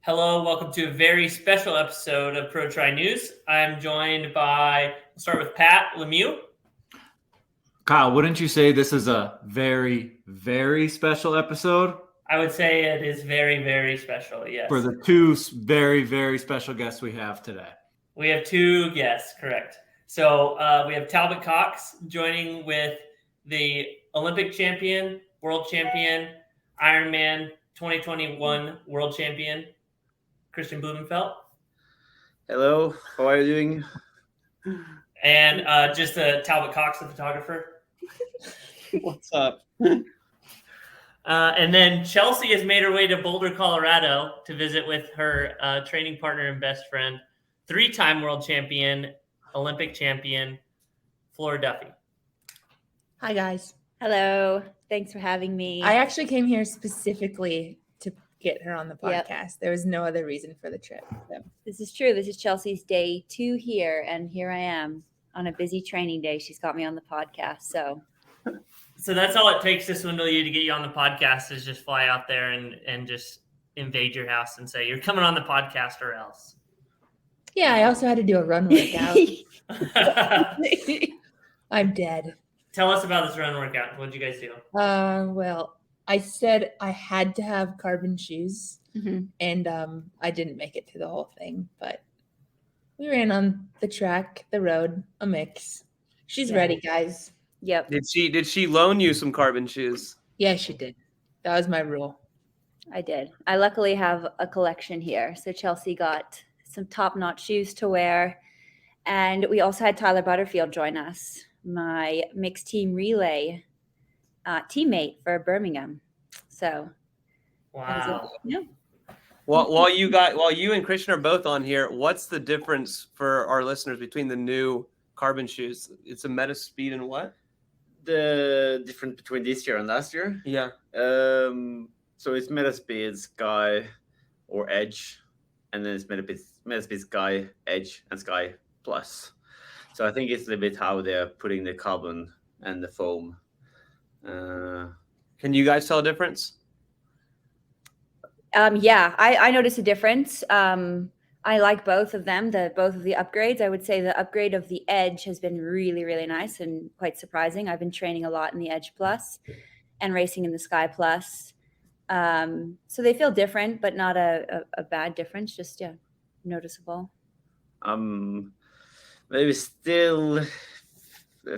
Hello, welcome to a very special episode of Pro Tri News. I'm joined by, we'll start with Pat Lemieux. Kyle, wouldn't you say this is a very, very special episode? I would say it is very, very special, yes. For the two very, very special guests we have today. We have two guests, correct. So we have Talbot Cox joining with the Olympic champion, world champion, Ironman 2021 world champion, Kristian Blumenfelt. Hello, how are you doing? And just Talbot Cox, the photographer. What's up? And then Chelsea has made her way to Boulder, Colorado to visit with her training partner and best friend, three-time world champion, Olympic champion, Flora Duffy. Hi, guys. Hello. Thanks for having me. I actually came here specifically to get her on the podcast. Yep. There was no other reason for the trip. So. This is true. This is Chelsea's day 2 here, and here I am on a busy training day. She's got me on the podcast. So that's all it takes to swindle you to get you on the podcast is just fly out there and just invade your house and say, you're coming on the podcast or else. Yeah, I also had to do a run workout. I'm dead. Tell us about this run workout. What did you guys do? Well, I said I had to have carbon shoes, and I didn't make it through the whole thing, but we ran on the track, the road, a mix. She's ready, guys. Yep. Did she loan you some carbon shoes? Yeah, she did. That was my rule. I did. I luckily have a collection here. So Chelsea got some top-notch shoes to wear. And we also had Tyler Butterfield join us, my mixed team relay teammate for Birmingham. So Wow. Yeah. While you and Kristian are both on here, what's the difference for our listeners between the new carbon shoes? It's a Meta Speed and what? The difference between this year and last year? Yeah. So it's Meta Speed, Sky, or Edge, and then it's Meta Speed, Sky, Edge, and Sky Plus. So I think it's a little bit how they're putting the carbon and the foam. Can you guys tell a difference? Yeah, I noticed a difference. I like both of them, both of the upgrades. I would say the upgrade of the Edge has been really, really nice and quite surprising. I've been training a lot in the Edge Plus and racing in the Sky Plus. So they feel different, but not a bad difference, just noticeable. Maybe still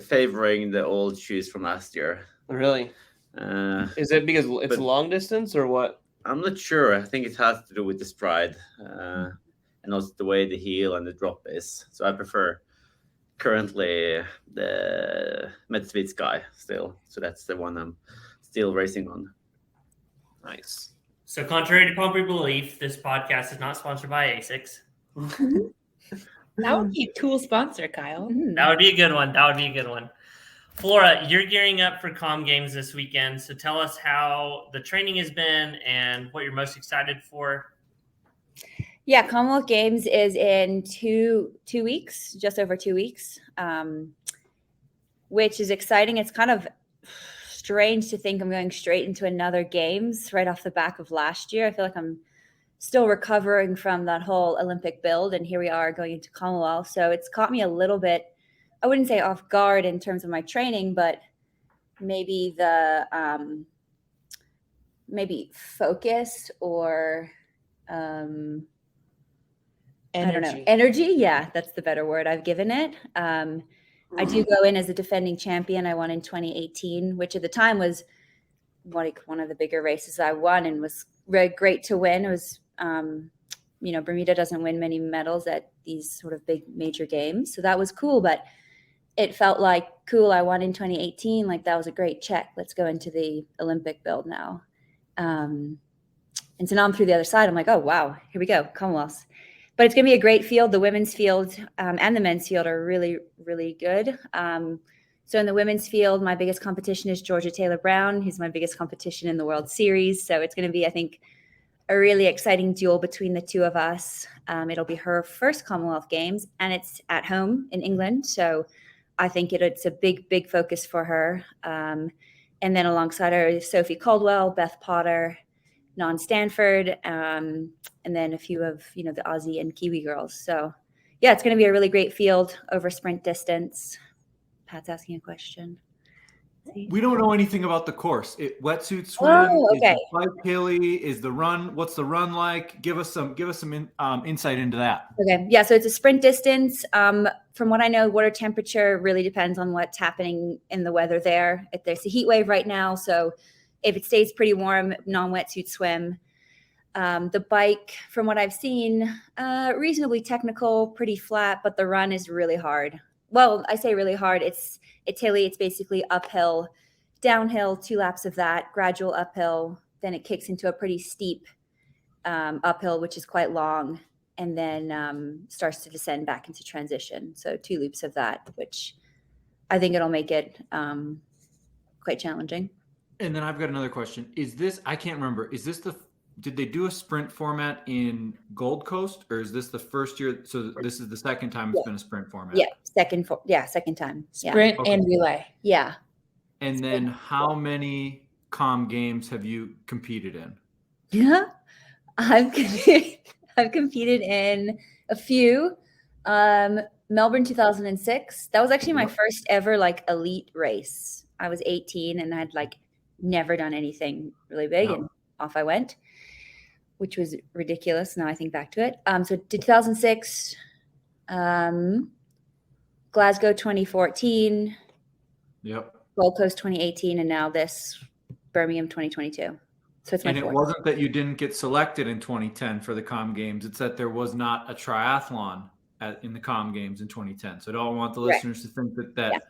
favoring the old shoes from last year. Really? Is it because it's long distance or what? I'm not sure. I think it has to do with the stride. And also the way the heel and the drop is. So I prefer currently the Metaspeed Sky still. So that's the one I'm still racing on. Nice. So contrary to popular belief, this podcast is not sponsored by ASICS. That would be a cool sponsor, Kyle. That would be a good one. Flora, you're gearing up for Com Games this weekend. So tell us how the training has been and what you're most excited for. Yeah, Commonwealth Games is in two weeks, just over 2 weeks, which is exciting. It's kind of strange to think I'm going straight into another games right off the back of last year. I feel like I'm still recovering from that whole Olympic build, and here we are going into Commonwealth. So it's caught me a little bit, I wouldn't say off guard in terms of my training, but maybe the maybe focus or I don't know. Energy. Yeah, that's the better word I've given it. I do go in as a defending champion. I won in 2018, which at the time was one of the bigger races I won and was very great to win. It was, Bermuda doesn't win many medals at these sort of big major games. So that was cool, but it felt like, cool, I won in 2018. Like that was a great check. Let's go into the Olympic build now. And so now I'm through the other side. I'm like, oh, wow, here we go, Commonwealths. But it's going to be a great field. The women's field and the men's field are really, really good. So in the women's field, my biggest competition is Georgia Taylor Brown, who's my biggest competition in the World Series. So it's going to be, I think, a really exciting duel between the two of us. It'll be her first Commonwealth Games, and it's at home in England. So I think it's a big, big focus for her. And then alongside her is Sophie Caldwell, Beth Potter, non-Stanford, and then a few of, the Aussie and Kiwi girls. So yeah, it's going to be a really great field over sprint distance. Pat's asking a question. We don't know anything about the course. Wetsuit swim. Oh, okay. Is the bike hilly? Is the run? What's the run like? Give us some insight into that. Okay. Yeah. So it's a sprint distance. From what I know, water temperature really depends on what's happening in the weather there. If there's a heat wave right now, so if it stays pretty warm, non-wetsuit swim. The bike, from what I've seen, reasonably technical, pretty flat, but the run is really hard. Well, I say really hard. It's hilly. It's basically uphill, downhill, 2 laps of that, gradual uphill. Then it kicks into a pretty steep uphill, which is quite long, and then starts to descend back into transition. So 2 loops of that, which I think it'll make it quite challenging. And then I've got another question. Is this, I can't remember, did they do a sprint format in Gold Coast, or is this the first year? So this is the second time it's been a sprint format. Yeah, second time. Sprint and relay. Yeah. And then how many comm games have you competed in? Yeah, I've competed in a few. Melbourne 2006. That was actually my first ever elite race. I was 18 and I'd never done anything really big, and off I went, which was ridiculous. Now I think back to it. So 2006, Glasgow 2014, Yep. Gold Coast 2018, and now this Birmingham 2022. So it's my And it fourth. wasn't that you didn't get selected in 2010 for the comm games. It's that there was not a triathlon in the comm games in 2010. So I don't want the listeners to think that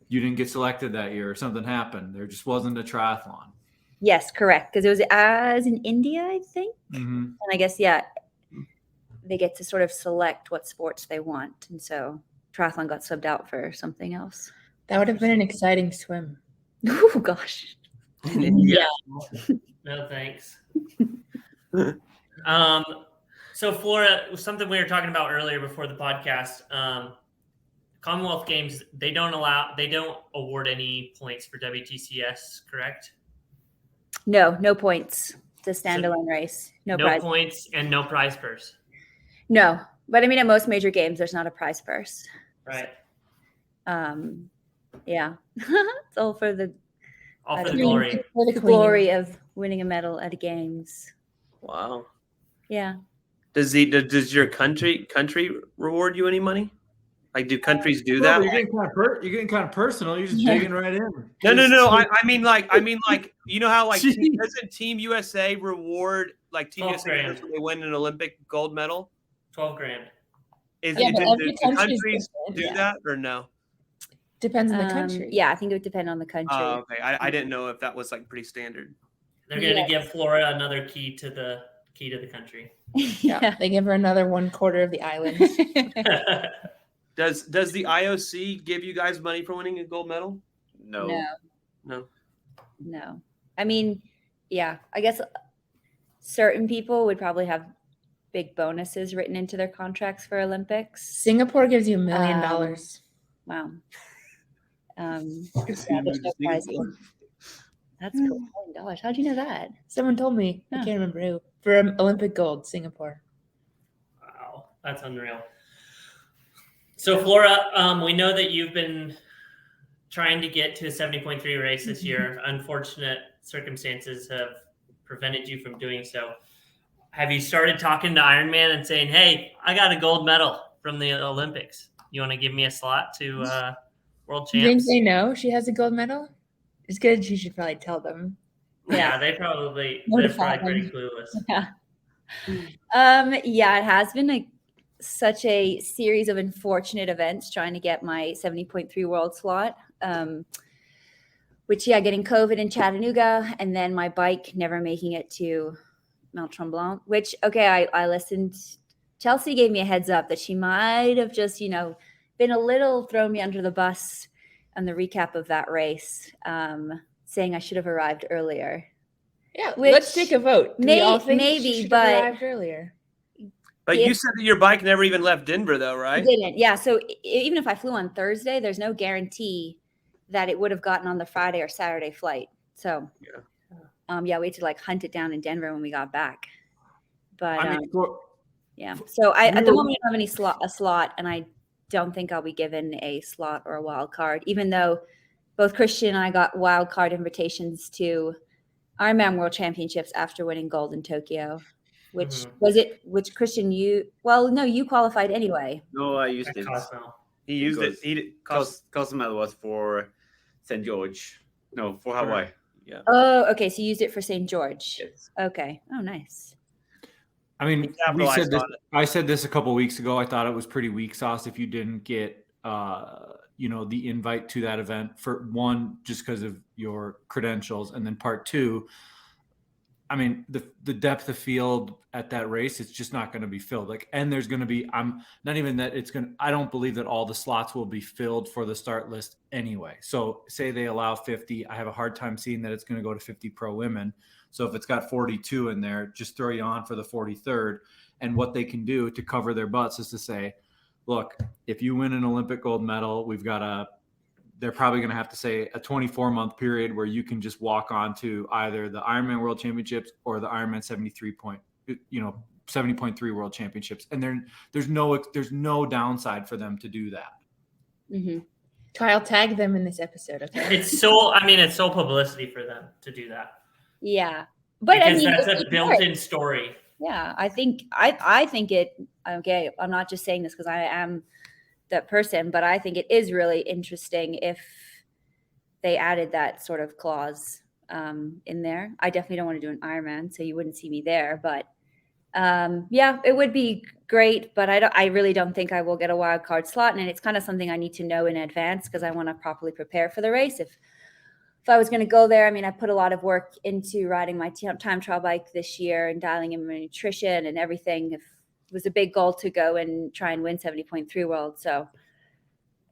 you didn't get selected that year or something happened. There just wasn't a triathlon. Yes, correct. Because it was in India, I think. Mm-hmm. And I guess, they get to sort of select what sports they want. And so triathlon got subbed out for something else. That would have been an exciting swim. Oh, gosh. Yeah. No, thanks. So Flora, something we were talking about earlier before the podcast, Commonwealth Games, they don't award any points for WTCS, correct? No points. It's a standalone race. No prize. Points and no prize purse. No. But I mean, at most major games, there's not a prize purse. Right. Yeah. It's all for the glory. For the glory of winning a medal at games. Wow. Yeah. Does your country reward you any money? Do countries do that? You're getting kind of personal. You're just digging right in. No. I mean, you know how doesn't Team USA reward Team USA when they win an Olympic gold medal? $12,000. Do countries do that or no? Depends on the country. Yeah, I think it would depend on the country. Oh, okay. I didn't know if that was pretty standard. They're going to give Flora another key to the country. Yeah, they give her another 1/4 of the island. Does the IOC give you guys money for winning a gold medal? No. I mean, yeah, I guess certain people would probably have big bonuses written into their contracts for Olympics. Singapore gives you $1 million. Wow. There's no prizes. That's cool. $1 million. How'd you know that? Someone told me. I can't remember who. For Olympic gold, Singapore. Wow, that's unreal. So Flora, we know that you've been trying to get to a 70.3 race this year. Unfortunate circumstances have prevented you from doing so. Have you started talking to Ironman and saying, "Hey, I got a gold medal from the Olympics. You want to give me a slot to World Champs?" You think they know she has a gold medal? It's good. She should probably tell them. Yeah, they're probably pretty clueless. Yeah, it has been such a series of unfortunate events trying to get my 70.3 world slot. Which, getting COVID in Chattanooga, and then my bike never making it to Mount Tremblant, which, I listened. Chelsea gave me a heads up that she might have just, been a little thrown me under the bus on the recap of that race, saying I should have arrived earlier. Yeah, let's take a vote. Do we all think she should have arrived earlier? But you said that your bike never even left Denver, though, right? It didn't. Yeah. So even if I flew on Thursday, there's no guarantee that it would have gotten on the Friday or Saturday flight. So we had to like hunt it down in Denver when we got back. But I mean, yeah. So at the moment I don't have a slot, and I don't think I'll be given a slot or a wild card, even though both Kristian and I got wild card invitations to Ironman World Championships after winning gold in Tokyo. Which Kristian, you qualified anyway. No, I used it. Cosmo. He used Because it. Cozumel was for St. George. No, for Hawaii. Yeah. Oh, okay. So you used it for St. George. Yes. Okay. Oh, nice. I mean, I said this a couple weeks ago. I thought it was pretty weak sauce if you didn't get, the invite to that event, for one, just because of your credentials, and then part two, I mean, the depth of field at that race, it's just not going to be filled. And there's going to be, I don't believe that all the slots will be filled for the start list anyway. So say they allow 50, I have a hard time seeing that it's going to go to 50 pro women. So if it's got 42 in there, just throw you on for the 43rd. And what they can do to cover their butts is to say, look, if you win an Olympic gold medal, they're probably going to have to say a 24-month period where you can just walk on to either the Ironman World Championships or the Ironman 70.3 World Championships. And there's no downside for them to do that. Mm-hmm. Kyle, tag them in this episode. Okay. It's so publicity for them to do that. Yeah. But because that's a built-in story. Yeah. I think it, okay, I'm not just saying this because I am that person, but I think it is really interesting if they added that sort of clause in there. I definitely don't want to do an Ironman, so you wouldn't see me there. But it would be great. But I really don't think I will get a wild card slot, and it's kind of something I need to know in advance because I want to properly prepare for the race. If I was going to go there, I mean, I put a lot of work into riding my time trial bike this year and dialing in my nutrition and everything. It was a big goal to go and try and win 70.3 World. So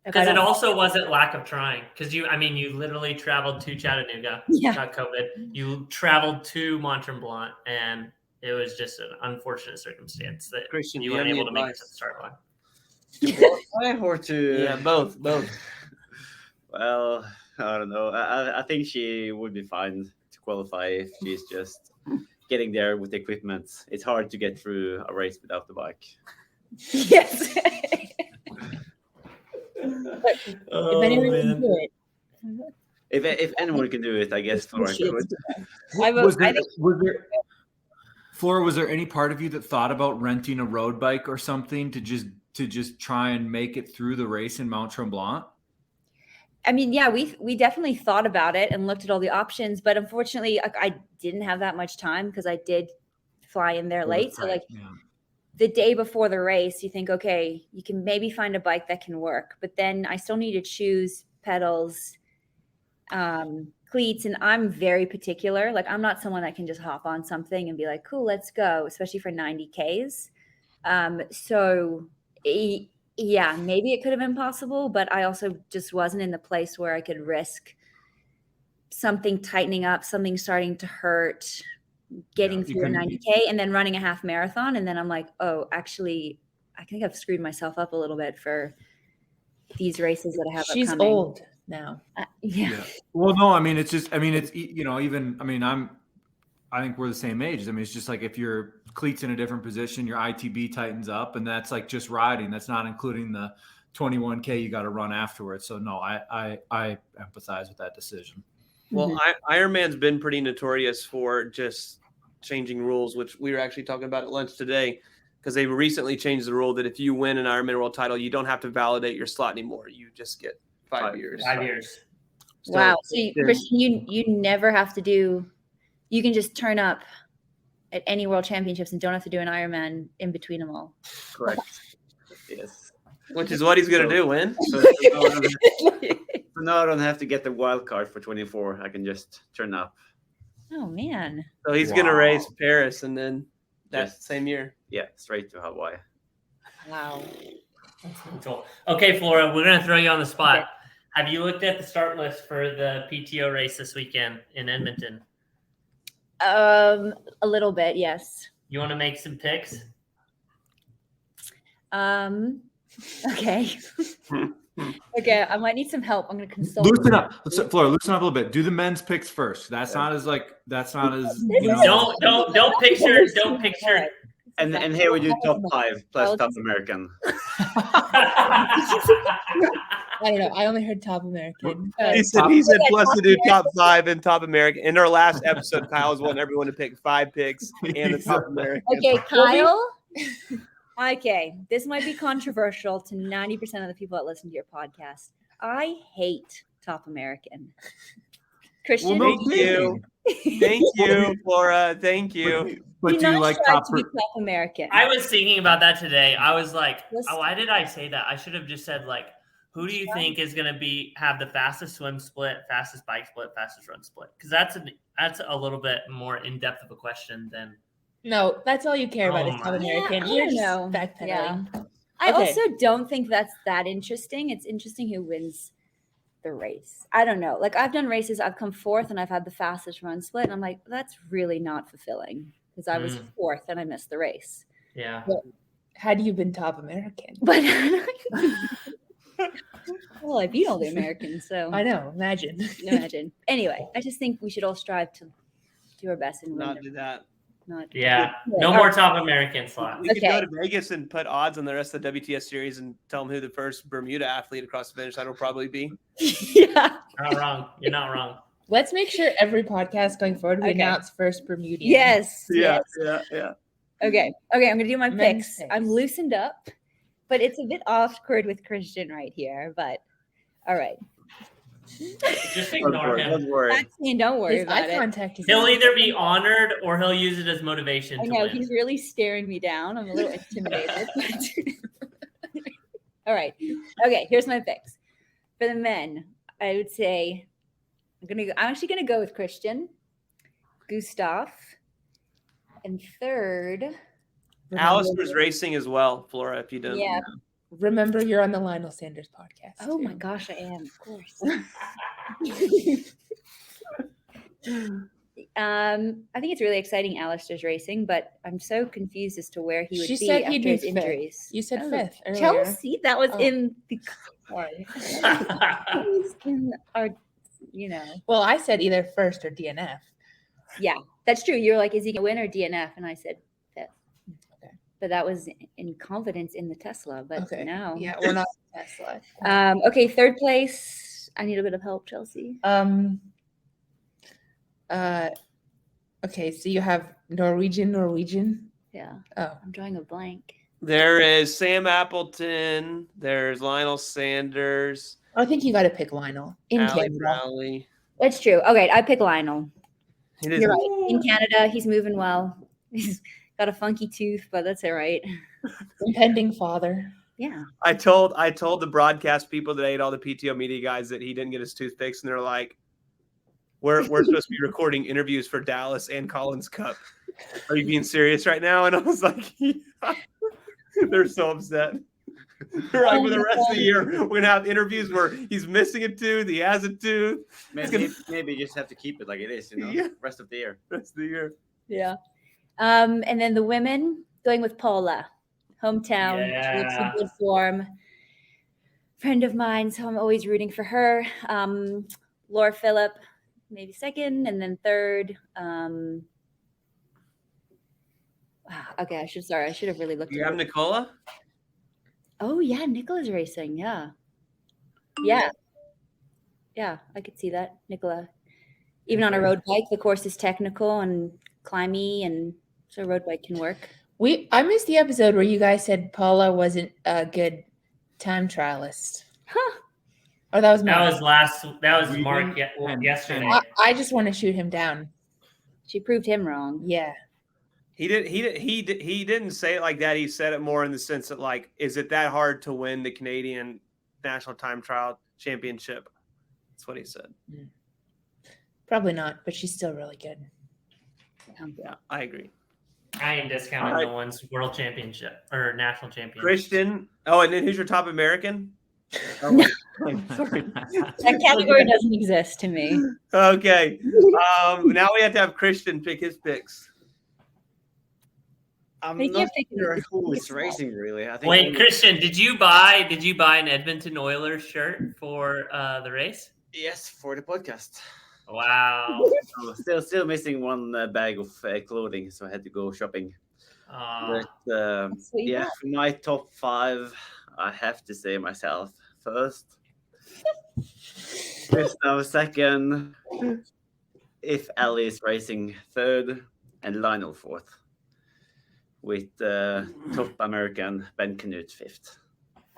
because it also wasn't lack of trying, because you literally traveled to Chattanooga, got COVID. You traveled to Mont Tremblant, and it was just an unfortunate circumstance that Kristian, you weren't able to make it to the start line. Or to Yeah, both. Well, I don't know. I think she would be fine to qualify if she's just getting there with the equipment. It's hard to get through a race without the bike. Yes. If anyone can do it. If anyone can do it, I guess Flora could. Flora, was there any part of you that thought about renting a road bike or something to just try and make it through the race in Mont Tremblant? I mean, yeah, we definitely thought about it and looked at all the options, but unfortunately, I didn't have that much time because I did fly in there late. So the day before the race, you think, okay, you can maybe find a bike that can work, but then I still need to choose pedals, cleats, and I'm very particular. Like, I'm not someone that can just hop on something and be like, cool, let's go, especially for 90 Ks. Yeah, maybe it could have been possible, but I also just wasn't in the place where I could risk something tightening up, something starting to hurt, getting through a 90K and then running a half marathon. And then I'm like, oh, actually, I think I've screwed myself up a little bit for these races that I have She's upcoming. old now. Yeah. Well, no, I mean, I think we're the same age. I mean, it's just like if your cleat's in a different position, your ITB tightens up, and that's like just riding. That's not including the 21K you got to run afterwards. So no, I empathize with that decision. Well, Ironman's been pretty notorious for just changing rules, which we were actually talking about at lunch today, because they recently changed the rule that if you win an Ironman world title, you don't have to validate your slot anymore. You just get 5 years. 5 years. Wow. So, Kristian, you never have to do. You can just turn up at any world championships and don't have to do an Ironman in between them all. Correct. Yes. Which is what he's going to do, win. So now I don't have to get the wild card for 24. I can just turn up. Oh, man. So he's going to race Paris and then that same year. Yeah, straight to Hawaii. Wow. Cool. Okay, Flora, we're going to throw you on the spot. Okay. Have you looked at the start list for the PTO race this weekend in Edmonton? A little bit, yes. You want to make some picks? Okay. Okay, I might need some help. I'm going to consult. Loosen up, Flora. Loosen up a little bit. Do the men's picks first. That's not as Don't picture. And here we do top 5 plus top American. I don't know. I only heard top American. He said plus to do top 5 and top American. In our last episode, Kyle's wanting everyone to pick 5 picks and the top American. Okay, Kyle. Okay, this might be controversial to 90% of the people that listen to your podcast. I hate top American. Kristian, Thank you, Flora. Thank you. But do you like top American? I was thinking about that today. I was like, why did I say that? I should have just said like, who do you think is going to have the fastest swim split, fastest bike split, fastest run split? Because that's a little bit more in depth of a question than. No, that's all you care about is top American. You're just know. backpedaling. Yeah. I also don't think that's that interesting. It's interesting who wins the race. I don't know. Like I've done races, I've come 4th and I've had the fastest run split. And I'm like, that's really not fulfilling because I was 4th and I missed the race. Yeah. But had you been top American? But well, I beat all the Americans, so I know. Imagine. Anyway, I just think we should all strive to do our best and Not do that. No more top American slots. We could go to Vegas and put odds on the rest of the WTS series and tell them who the first Bermuda athlete across the finish line will probably be. Yeah. You're not wrong. Let's make sure every podcast going forward we announce first Bermudian. Yes. Yeah. Okay, I'm going to do my Men's picks. I'm loosened up, but it's a bit awkward with Kristian right here, but all right. Just ignore him. Don't worry. Don't worry His about eye it. contact is He'll either be honored or he'll use it as motivation. I to know, win. he's really staring me down. I'm a little intimidated. All right. Okay, here's my picks. For the men, I would say I'm actually gonna go with Kristian, Gustav, and third. Alistair's racing as well, Flora, if you don't. Yeah. Remember, you're on the Lionel Sanders podcast. Oh too. my gosh, I am, of course. I think it's really exciting Alistair's racing, but I'm so confused as to where he would be after his injuries. You said 5th earlier. Chelsea, that was in the Sorry. in our, Well, I said either first or DNF. Yeah, that's true. You were like, is he gonna win or DNF? And I said 5th. Okay. But that was in confidence in the Tesla. But now, Yeah, we're not Tesla. Okay, 3rd place. I need a bit of help, Chelsea. Okay, so you have Norwegian. Yeah. Oh, I'm drawing a blank. There is Sam Appleton. There's Lionel Sanders. I think you got to pick Lionel in Ali Canada. Rowley. That's true. Okay, I pick Lionel. You're right. In Canada, he's moving well. He's got a funky tooth, but that's all right. Impending father. Yeah. I told the broadcast people today and all the PTO media guys that he didn't get his tooth fixed, and they're like, We're supposed to be recording interviews for Dallas and Collins Cup. Are you being serious right now? And I was like, yeah. They're so upset. They're like, for the rest of the year, we're gonna have interviews where he's missing a tooth, he has a tooth. Maybe you just have to keep it like it is, rest of the year. Rest of the year. Yeah. And then the women going with Paula, hometown. She looks in good form. Friend of mine, so I'm always rooting for her. Laura Phillip, maybe 2nd, and then 3rd. Okay, I should have really looked. You have Nicola? Oh yeah, Nicola's racing. Yeah, I could see that, Nicola. Even on a road bike, the course is technical and climby, and so a road bike can work. I missed the episode where you guys said Paula wasn't a good time trialist. Huh. Oh, that was Mark. That was Mark yesterday. I just want to shoot him down. She proved him wrong. Yeah. He didn't say it like that. He said it more in the sense that, like, is it that hard to win the Canadian National Time Trial Championship? That's what he said. Probably not, but she's still really good. Yeah, I agree. I ain't discounting the one's world championship or national championship. Kristian. Oh, and then who's your top American? Oh, sorry. That category doesn't exist to me. Okay. Now we have to have Kristian pick his picks. I'm But you not have to- sure it's- who it's is racing really. I think Wait, only- Kristian, did you buy an Edmonton Oilers shirt for the race? yes, for the podcast. Wow. Still missing one bag of clothing, so I had to go shopping. But That's what you yeah, got. for my top 5, I have to say myself first. Gustav second. If Ali is racing third, and Lionel fourth, with top American Ben Knut fifth.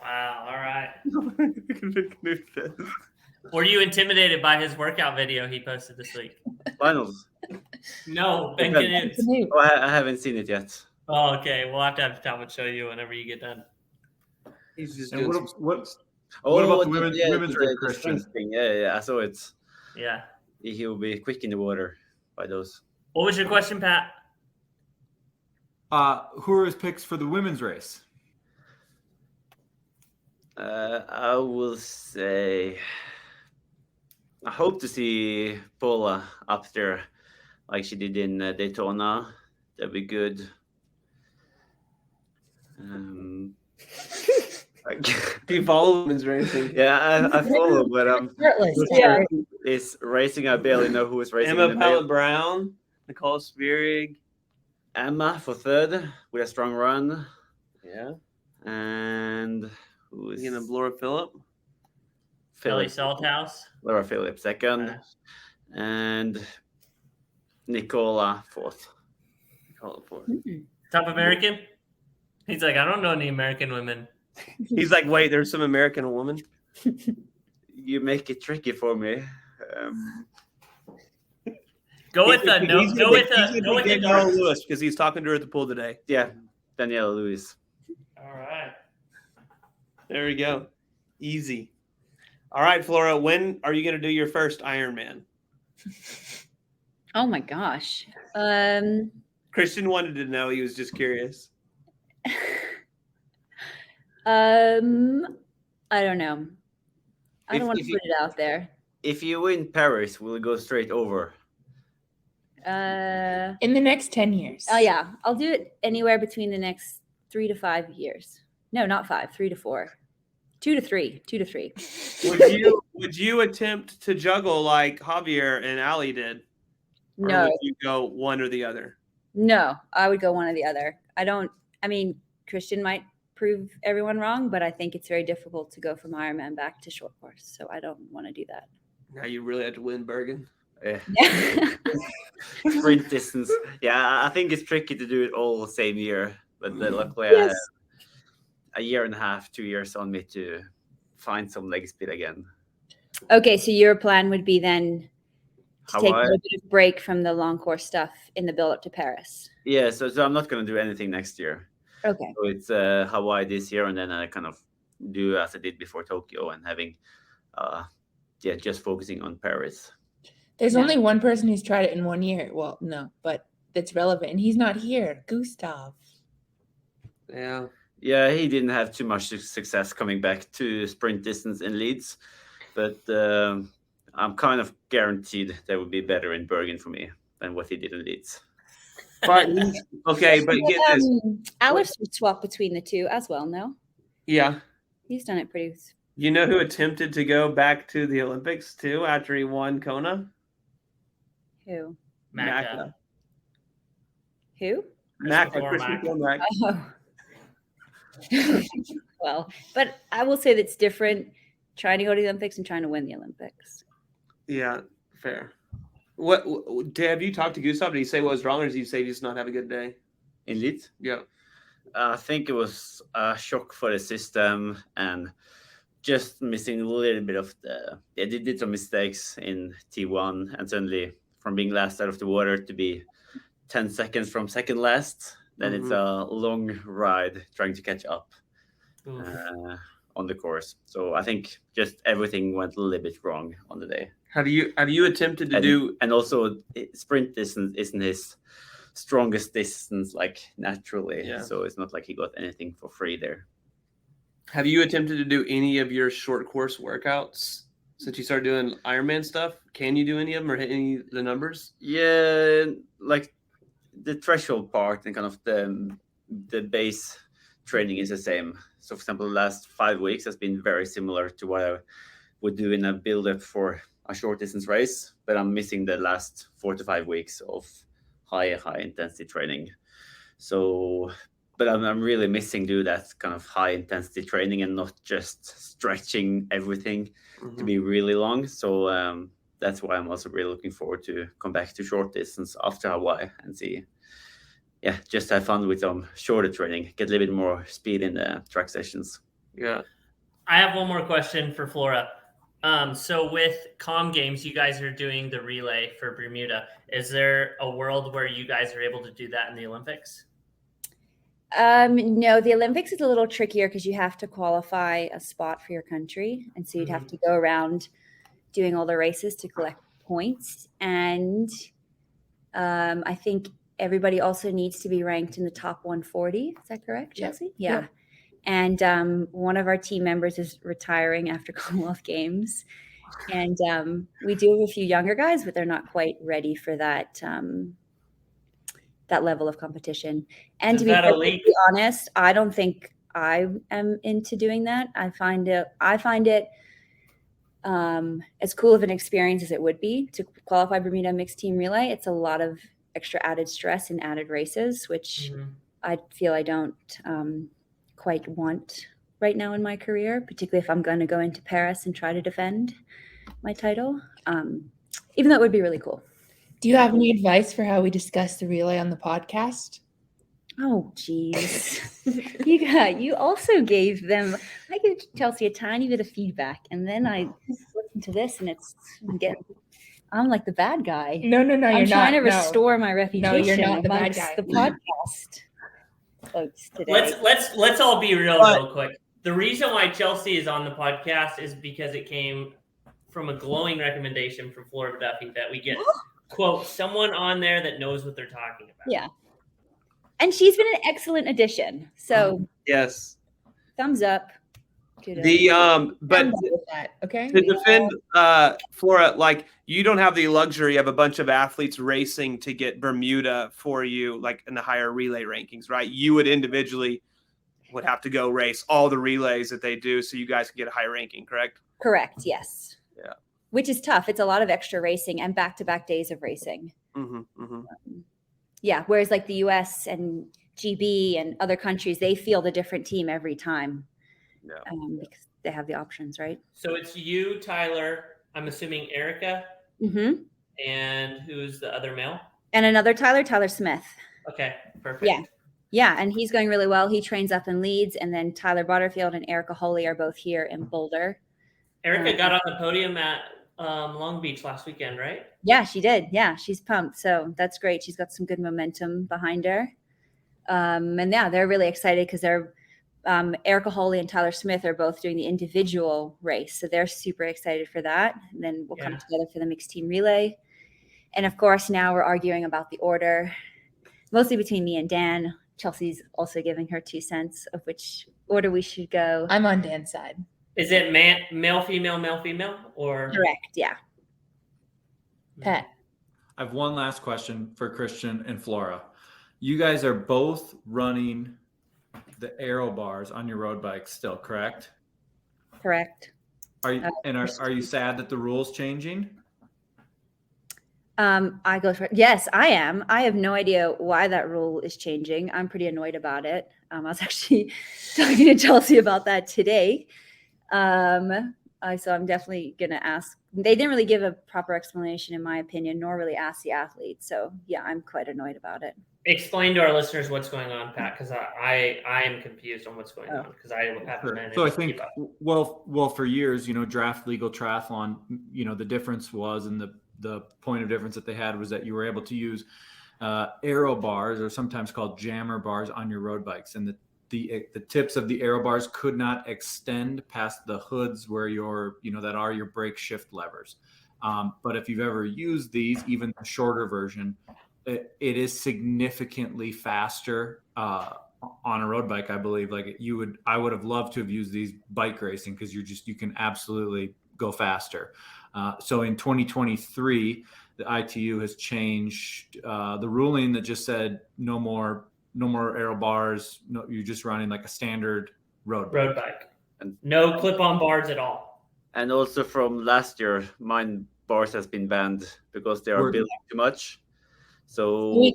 Wow. All right. Were you intimidated by his workout video he posted this week? Lionel's. No, Ben Ben. Knut. Oh, I haven't seen it yet. Oh, okay. We'll have to have Talbot show you whenever you get done. He's just And doing what Oh, about the yeah, women's the- race, the Kristian? sprint thing. Yeah, I saw it. Yeah. He will be quick in the water by those. What was your question, Pat? Who are his picks for the women's race? I will say I hope to see Paula up there like she did in Daytona. That'd be good. Do you follow women's racing? Yeah, I follow, but Shirtless. Yeah. is racing. I barely know who is racing. Emma in the male. Pallet Brown, Nicole Spierig. Emma for third with a strong run, Yeah. and who is You gonna Laura Phillip? Kelly Phillips? Salthouse. Laura Phillips second, Nice. and Nicola fourth. Call it for. Top American? He's like, I don't know any American women. He's like, wait, there's some American woman. You make it tricky for me. Go with the no. Go with the Danielle North. Lewis because he's talking to her at the pool today. Yeah, Daniela Lewis. All right. There we go. Easy. All right, Flora, when are you going to do your first Ironman? Oh my gosh. Kristian wanted to know. He was just curious. I don't know. I don't want to If put it out there. If you win Paris, will it go straight over? In the next 10 years. Oh yeah, I'll do it anywhere between the next 3 to 5 years. No, not 5, 3 to 4, 2 to 3, 2 to 3. Would you attempt to juggle like Javier and Ali did? Or No, would you go one or the other? no, I would go one or the other. I mean, Kristian might prove everyone wrong, but I think it's very difficult to go from Ironman back to short course. So I don't want to do that. Now you really have to win Bergen. Yeah. Sprint distance. Yeah, I think it's tricky to do it all the same year. But luckily, I Yes. have a year and a half, 2 years on me to find some leg speed again. Okay, so your plan would be then to take a Hawaii. little bit of break from the long course stuff in the build up to Paris. Yeah, so I'm not going to do anything next year. Okay. So it's Hawaii this year, and then I kind of do as I did before Tokyo and having, just focusing on Paris. There's Yeah. only one person who's tried it in 1 year. Well, no, but that's relevant. And he's not here. Gustav. Yeah. Yeah, he didn't have too much success coming back to sprint distance in Leeds, but I'm kind of guaranteed that would be better in Bergen for me than what he did in Leeds. But okay, but get this. Alex would swap between the two as well, no? Yeah. He's done it pretty. You know who attempted to go back to the Olympics too after he won Kona? Who? Macca. Who? Christian Cormack. Oh. Well, but I will say that's different trying to go to the Olympics and trying to win the Olympics. Yeah, fair. What have you talked to Gustav? Did he say what was wrong, or did he say he just not have a good day? In Leeds? Yeah. I think it was a shock for the system and just missing a little bit of they did some mistakes in T1 and suddenly from being last out of the water to be 10 seconds from second last, then it's a long ride trying to catch up on the course. So I think just everything went a little bit wrong on the day. Have you attempted to do? And also sprint distance isn't his strongest distance like naturally. Yeah. So it's not like he got anything for free there. Have you attempted to do any of your short course workouts since you started doing Ironman stuff? Can you do any of them or hit any of the numbers? Yeah, like the threshold part and kind of the the base training is the same. So, for example, the last 5 weeks has been very similar to what I would do in a build-up for a short distance race, but I'm missing the last 4 to 5 weeks of high intensity training. So, but I'm really missing do that kind of high intensity training and not just stretching everything to be really long. So that's why I'm also really looking forward to come back to short distance after Hawaii and see, just have fun with some shorter training, get a little bit more speed in the track sessions. Yeah. I have one more question for Flora. So with Com Games, you guys are doing the relay for Bermuda. Is there a world where you guys are able to do that in the Olympics? No, the Olympics is a little trickier because you have to qualify a spot for your country. And so you'd have to go around doing all the races to collect points. And I think everybody also needs to be ranked in the top 140. Is that correct, Chelsea? Yeah. And one of our team members is retiring after Commonwealth Games. And we do have a few younger guys, but they're not quite ready for that that level of competition. And to be perfectly honest, I don't think I am into doing that. I find it as cool of an experience as it would be to qualify Bermuda mixed team relay. It's a lot of extra added stress and added races, which I feel I don't quite want right now in my career, particularly if I'm going to go into Paris and try to defend my title, even though it would be really cool. Do you have any advice for how we discuss the relay on the podcast? Oh, geez. You also gave them, I gave Chelsea a tiny bit of feedback, and then I listened to this, and I'm like the bad guy. No, you're not. I'm trying to restore my reputation. No, you're not the bad amongst guy. The podcast folks today. Let's all be real quick. The reason why Chelsea is on the podcast is because it came from a glowing recommendation from Flora Duffy that we get quote someone on there that knows what they're talking about. Yeah. And she's been an excellent addition. So yes, thumbs up. But okay. To defend Flora, like you don't have the luxury of a bunch of athletes racing to get Bermuda for you, like in the higher relay rankings, right? You would individually would have to go race all the relays that they do, so you guys can get a high ranking, correct? Correct. Yes. Yeah. Which is tough. It's a lot of extra racing and back-to-back days of racing. Yeah. Whereas like the US and GB and other countries, they field a different team every time. Yeah. Because they have the options, right? So it's you, Tyler, I'm assuming Erica, and who's the other male? And another Tyler Smith. Okay, perfect. Yeah, and he's going really well. He trains up in Leeds, and then Tyler Butterfield and Erica Holy are both here in Boulder. Erica got on the podium at Long Beach last weekend, right? Yeah, she did. Yeah, she's pumped. So that's great. She's got some good momentum behind her. And yeah, they're really excited because they're Erica Holy and Tyler Smith are both doing the individual race. So they're super excited for that. And then we'll come together for the mixed team relay. And of course, now we're arguing about the order, mostly between me and Dan. Chelsea's also giving her 2 cents of which order we should go. I'm on Dan's side. Is it male, female, or? Correct, yeah. Pat. I have one last question for Kristian and Flora. You guys are both running the aero bars on your road bikes still, correct? Correct. Are you sad that the rule's changing? I go for yes, I am. I have no idea why that rule is changing. I'm pretty annoyed about it. I was actually talking to Chelsea about that today. So I'm definitely going to ask. They didn't really give a proper explanation, in my opinion, nor really ask the athletes. So yeah, I'm quite annoyed about it. Explain to our listeners what's going on, Pat, because I am confused on what's going on because I haven't been. So I think well for years, draft legal triathlon, the difference was, and the point of difference that they had was that you were able to use aero bars, or sometimes called jammer bars, on your road bikes, and the tips of the aero bars could not extend past the hoods where that are your brake shift levers. But if you've ever used these, even the shorter version, it is significantly faster on a road bike, I believe. Like I would have loved to have used these bike racing because you can absolutely go faster. So in 2023, the ITU has changed the ruling that just said no more no more aero bars. No, you're just running like a standard road bike. No clip-on bars at all. And also from last year, mine bars has been banned because they are building too much. So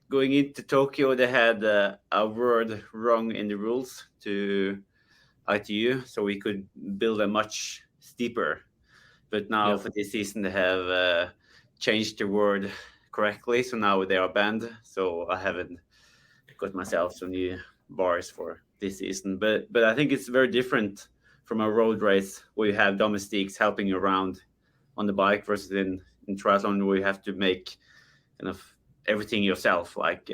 going into Tokyo, they had a word wrong in the rules to ITU, so we could build a much steeper. But now for this season, they have changed the word correctly, so now they are banned. So I haven't got myself some new bars for this season. But I think it's very different from a road race where you have domestiques helping you around on the bike versus in triathlon where you have to make kind of everything yourself. Like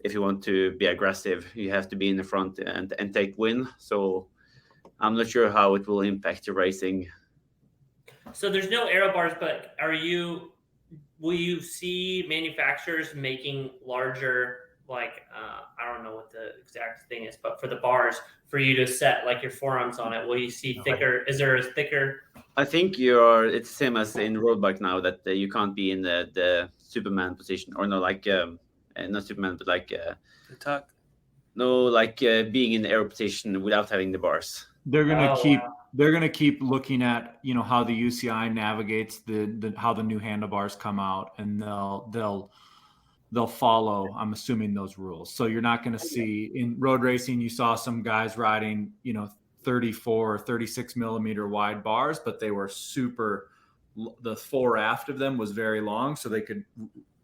if you want to be aggressive, you have to be in the front and take win. So I'm not sure how it will impact your racing. So there's no aero bars, but will you see manufacturers making larger, like, I don't know what the exact thing is, but for the bars, for you to set like your forearms on it, will you see thicker? Is there a thicker? I think it's the same as in road bike now that you can't be in the Superman position, or no, like not Superman, but like the tuck. No, like being in the aero position without having the bars. They're gonna keep looking at how the UCI navigates how the new handlebars come out, and they'll follow, I'm assuming, those rules. So you're not going to see in road racing, you saw some guys riding 34 or 36 millimeter wide bars, but they were the fore aft of them was very long, so they could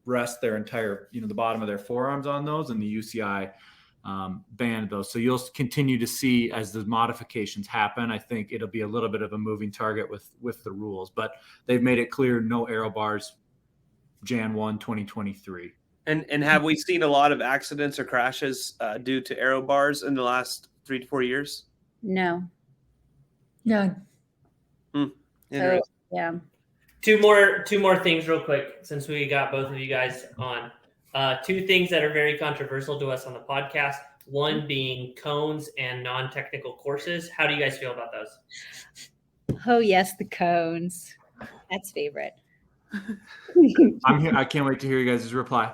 rest their entire the bottom of their forearms on those, and the UCI banned those. So you'll continue to see as the modifications happen. I think it'll be a little bit of a moving target with the rules, but they've made it clear no aero bars Jan 1, 2023. And have we seen a lot of accidents or crashes due to aero bars in the last 3 to 4 years? No. None. So, yeah. Two more things real quick, since we got both of you guys on. 2 things that are very controversial to us on the podcast. One being cones and non-technical courses. How do you guys feel about those? Oh yes, the cones. That's favorite. I'm here. I can't wait to hear you guys' reply.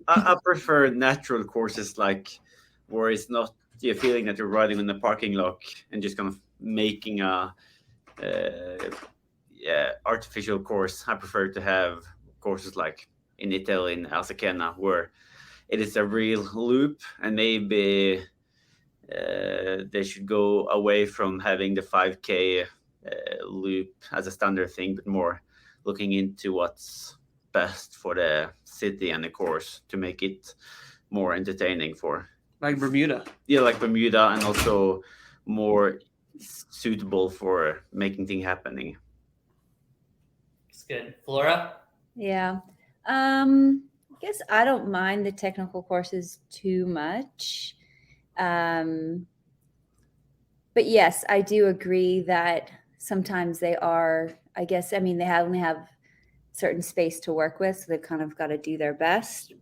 I prefer natural courses, like where it's not the feeling that you're riding on the parking lot and just kind of making a artificial course. I prefer to have courses like in Italy, in Alsacena, where it is a real loop, and maybe they should go away from having the 5K loop as a standard thing, but more looking into what's best for the city and the course to make it more entertaining for. Like Bermuda. Yeah, like Bermuda, and also more suitable for making things happening. It's good. Flora? Yeah. I guess I don't mind the technical courses too much. But yes, I do agree that sometimes they are, I guess, I mean, they only have certain space to work with, so they've kind of got to do their best.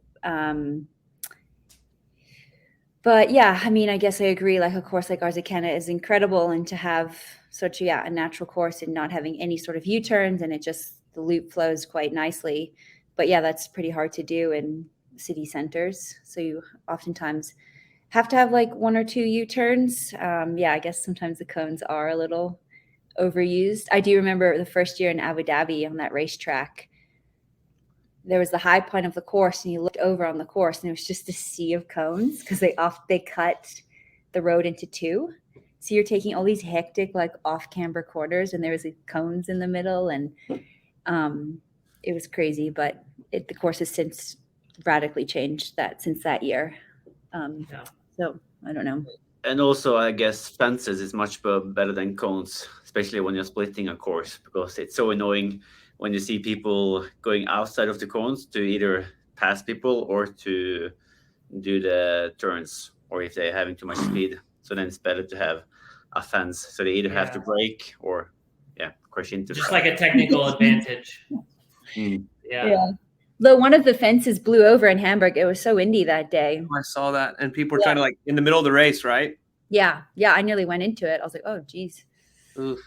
But yeah, I mean, I guess I agree. Like a course like Arzakena is incredible, and to have such a natural course and not having any sort of U-turns, and the loop flows quite nicely. But yeah, that's pretty hard to do in city centers. So you oftentimes have to have like 1 or 2 U-turns. I guess sometimes the cones are a little overused. I do remember the first year in Abu Dhabi on that racetrack, there was the high point of the course, and you looked over on the course, and it was just a sea of cones because they cut the road into 2. So you're taking all these hectic like off-camber corners, and there was cones in the middle, and it was crazy. But the course has since radically changed since that year. So I don't know. And also, I guess fences is much better than cones, especially when you're splitting a course, because it's so annoying when you see people going outside of the cones to either pass people or to do the turns, or if they're having too much speed. So then it's better to have a fence, so they either have to brake or crash into. Just like a technical advantage. Yeah. Though one of the fences blew over in Hamburg. It was so windy that day. I saw that, and people were trying to like in the middle of the race, right? Yeah. I nearly went into it. I was like, oh geez. Oof.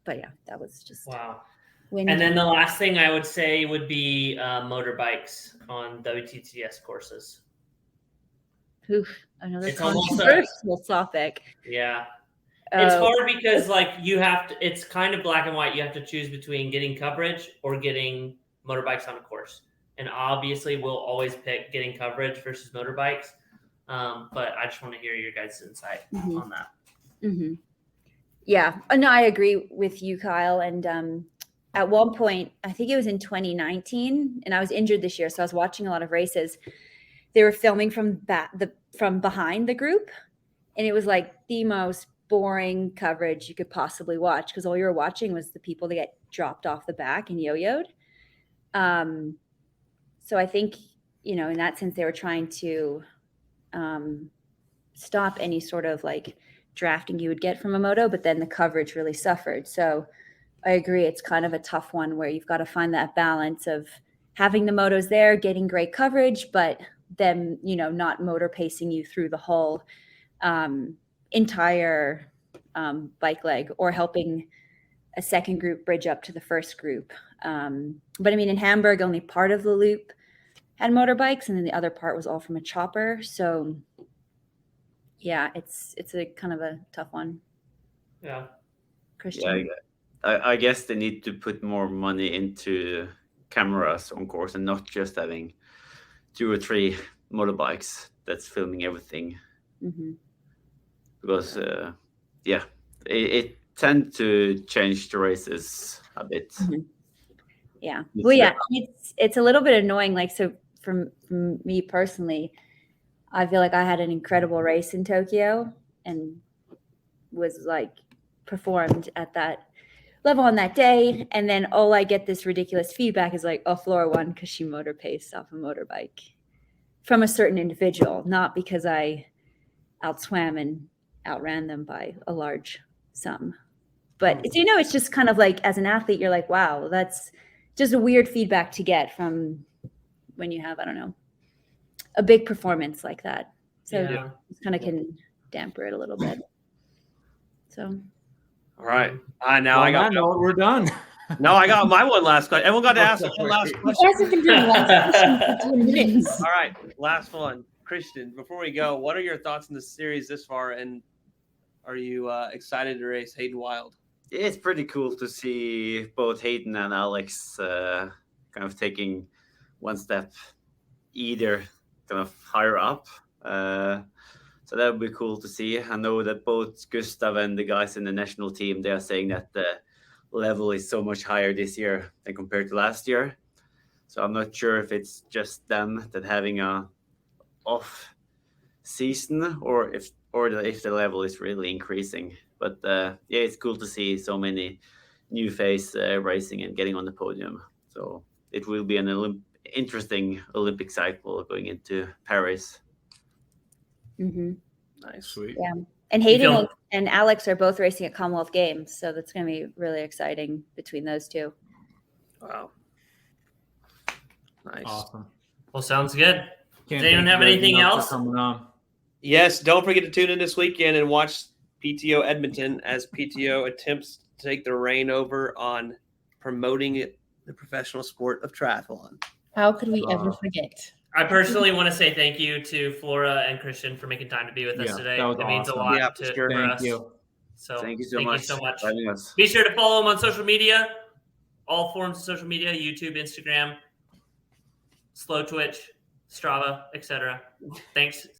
But yeah, that was just wow. windy. And then the last thing I would say would be motorbikes on WTTS courses. Oof, another It's almost controversial topic. Yeah. It's Oh, hard because it's kind of black and white. You have to choose between getting coverage or getting motorbikes on a course. And obviously we'll always pick getting coverage versus motorbikes. But I just want to hear your guys' insight on that. Mm-hmm. Yeah, no, I agree with you, Kyle. And at one point, I think it was in 2019, and I was injured this year, so I was watching a lot of races. They were filming from behind the group, and it was like the most boring coverage you could possibly watch because all you were watching was the people that get dropped off the back and yo-yoed. So I think, in that sense, they were trying to stop any sort of like drafting you would get from a moto, but then the coverage really suffered. So I agree. It's kind of a tough one where you've got to find that balance of having the motos there, getting great coverage, but them, not motor pacing you through the whole entire bike leg or helping a second group bridge up to the first group. But I mean, in Hamburg, only part of the loop had motorbikes, and then the other part was all from a chopper. So yeah, it's a kind of a tough one. Yeah. Kristian. Yeah, I guess they need to put more money into cameras on course and not just having 2 or 3 motorbikes that's filming everything. Mm-hmm. Because it tends to change the races a bit. Mm-hmm. Yeah. Well, yeah, it's a little bit annoying. Like, so from me personally, I feel like I had an incredible race in Tokyo and was like performed at that level on that day. And then all I get this ridiculous feedback is like, oh, Flora won because she motor paced off a motorbike from a certain individual, not because I outswam and outran them by a large sum. But it's just kind of like, as an athlete, you're like, wow, that's just a weird feedback to get from when you have, I don't know, a big performance like that. So it kind of can damper it a little bit. So. All right. We're done. No, I got my one last question. Everyone got to ask one last You question. guys have been doing last question for 10 minutes. All right, last one. Kristian, before we go, what are your thoughts on the series this far, and are you excited to race Hayden Wild? It's pretty cool to see both Hayden and Alex kind of taking one step either kind of higher up. So that would be cool to see. I know that both Gustav and the guys in the national team, they are saying that the level is so much higher this year than compared to last year. So I'm not sure if it's just them that having a off season or if the level is really increasing. But it's cool to see so many new face racing and getting on the podium. So it will be an interesting Olympic cycle going into Paris. Mm-hmm. Nice. Sweet. Yeah. And Hayden and Alex are both racing at Commonwealth Games. So that's going to be really exciting between those two. Wow. Nice. Awesome. Well, sounds good. Can't Does anyone thank have you guys anything enough for else? coming on. Yes, don't forget to tune in this weekend and watch PTO Edmonton as PTO attempts to take the reign over on promoting the professional sport of triathlon. How could we ever forget? I personally want to say thank you to Flora and Kristian for making time to be with us today. that was It means a awesome. lot Yeah, for sure. for Thank us. you. So Thank you so much. For having us. Be sure to follow them on social media, all forms of social media, YouTube, Instagram, Slow Twitch, Strava, etc. Thanks.